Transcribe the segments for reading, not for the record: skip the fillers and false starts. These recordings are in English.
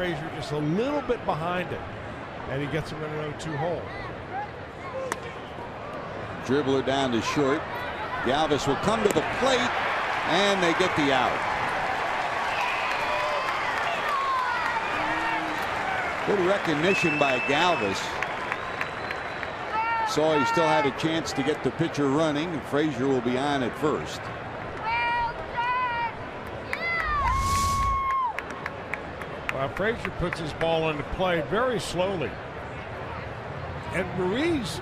Frazier just a little bit behind him, and he gets him in an 0-2 hole. Dribbler down to short. Galvis will come to the plate, and they get the out. Good recognition by Galvis. Saw he still had a chance to get the pitcher running, and Frazier will be on at first. Well, Frazier puts his ball into play very slowly. And Ruiz,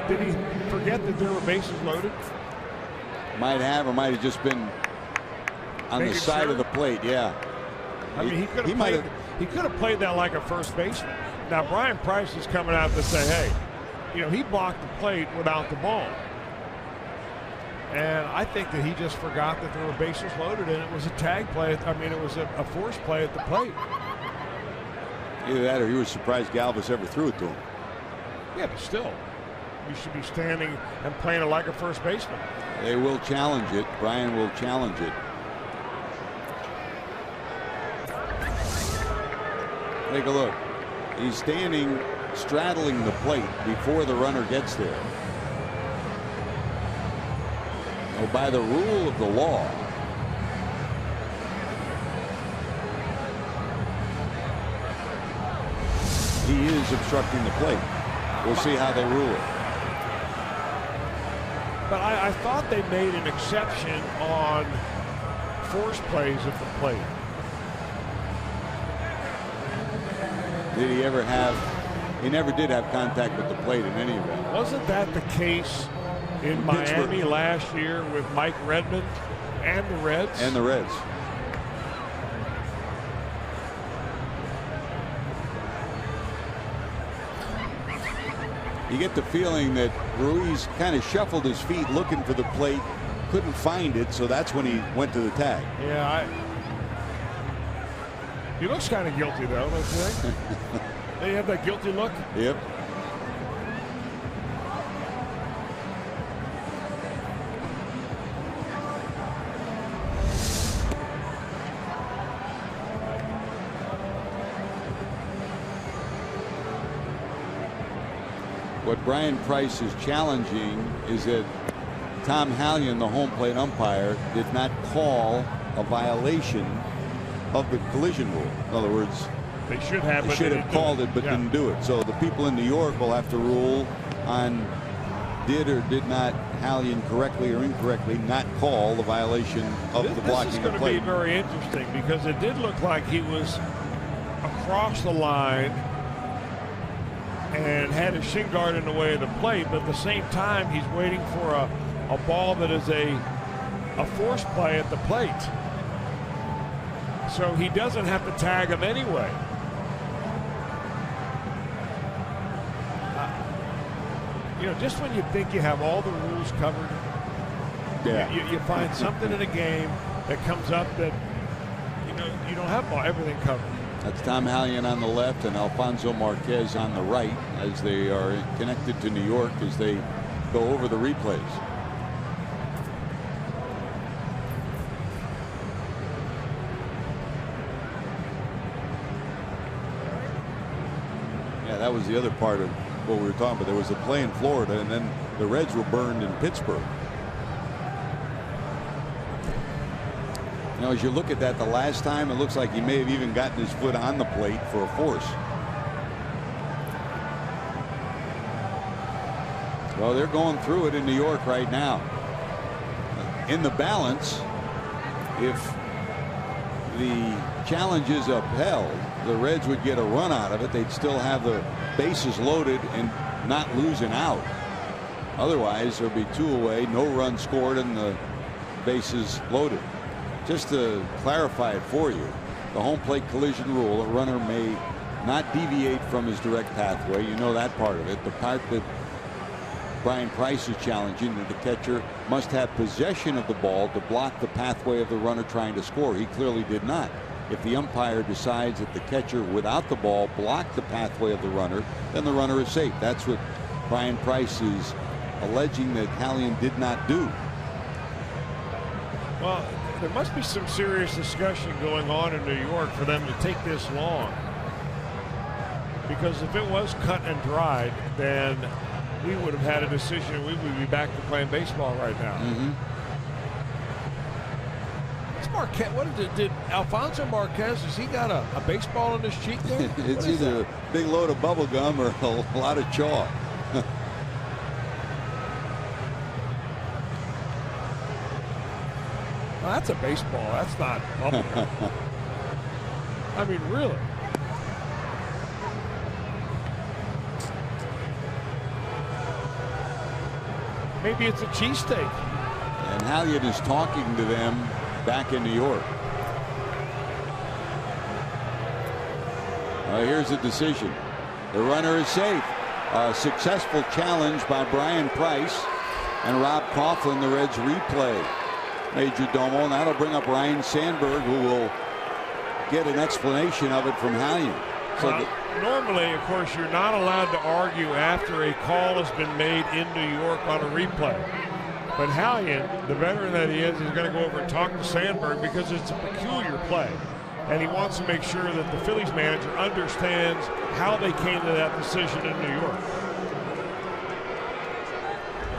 did he forget that there were bases loaded? Might have, or might have just been on the side of the plate. Yeah. I mean, he could have played that like a first baseman. Now Brian Price is coming out to say, hey, you know, he blocked the plate without the ball. And I think that he just forgot that there were bases loaded and it was a tag play. I mean, it was a force play at the plate. Either that or he was surprised Galvis ever threw it to him. Yeah, but still, you should be standing and playing it like a first baseman. They will challenge it. Brian will challenge it. Take a look. He's standing straddling the plate before the runner gets there. Oh, by the rule of the law, he is obstructing the plate. We'll see how they rule it. But I thought they made an exception on force plays at the plate. Did he ever have? He never did have contact with the plate in any event. Wasn't that the case in Miami last year with Mike Redmond and the Reds? And the Reds. You get the feeling that Ruiz kind of shuffled his feet looking for the plate, couldn't find it, so that's when he went to the tag. Yeah, he looks kind of guilty though, don't you think? They have that guilty look. Yep. What Brian Price is challenging is that Tom Hallion, the home plate umpire, did not call a violation of the collision rule. In other words, they should have called it but didn't do it. So the people in New York will have to rule on did or did not Hallion correctly or incorrectly not call the violation of the blocking the plate. This is going to be very interesting because it did look like he was across the line and had his shin guard in the way of the plate, but at the same time he's waiting for a ball that is a force play at the plate. So he doesn't have to tag him anyway. You know, just when you think you have all the rules covered, you find something in a game that comes up that you don't have everything covered. That's Tom Hallion on the left and Alfonso Marquez on the right as they are connected to New York as they go over the replays. Yeah, that was the other part of what we were talking about. There was a play in Florida and then the Reds were burned in Pittsburgh. Now, as you look at that the last time, it looks like he may have even gotten his foot on the plate for a force. Well, they're going through it in New York right now. In the balance, if the challenge is upheld, the Reds would get a run out of it. They'd still have the bases loaded and not lose an out. Otherwise, there'll be 2 away, no run scored, and the bases loaded. Just to clarify it for you, the home plate collision rule, a runner may not deviate from his direct pathway. You know that part of it. The part that Brian Price is challenging, that the catcher must have possession of the ball to block the pathway of the runner trying to score. He clearly did not. If the umpire decides that the catcher without the ball blocked the pathway of the runner, then the runner is safe. That's what Brian Price is alleging that Hallion did not do. Well, There must be some serious discussion going on in New York for them to take this long. Because if it was cut and dried, then we would have had a decision and we would be back to playing baseball right now. It's Marquez. What did Alfonso Marquez, has he got a baseball in his cheek there? It's either a big load of bubble gum or a lot of chalk. Well, that's a baseball. That's not bubble gum. I mean, really. Maybe it's a cheesesteak. And Halliot is talking to them back in New York. Here's the decision. The runner is safe. A successful challenge by Brian Price and Rob Coughlin, the Reds replay. Major Domo, and that'll bring up Ryan Sandberg, who will get an explanation of it from Halliot. So normally, of course, you're not allowed to argue after a call has been made in New York on a replay. But Halliot, the veteran that he is going to go over and talk to Sandberg because it's a peculiar play. And he wants to make sure that the Phillies manager understands how they came to that decision in New York.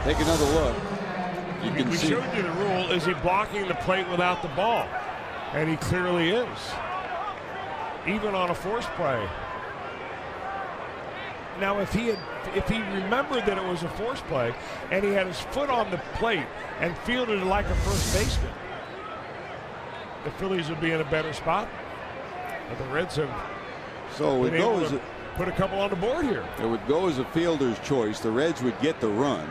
Take another look. You can see. We showed you the rule. Is he blocking the plate without the ball? And he clearly is. Even on a force play. Now, if he remembered that it was a force play and he had his foot on the plate and fielded it like a first baseman, the Phillies would be in a better spot. But the Reds have been able to put a couple on the board here. It would go as a fielder's choice. The Reds would get the run.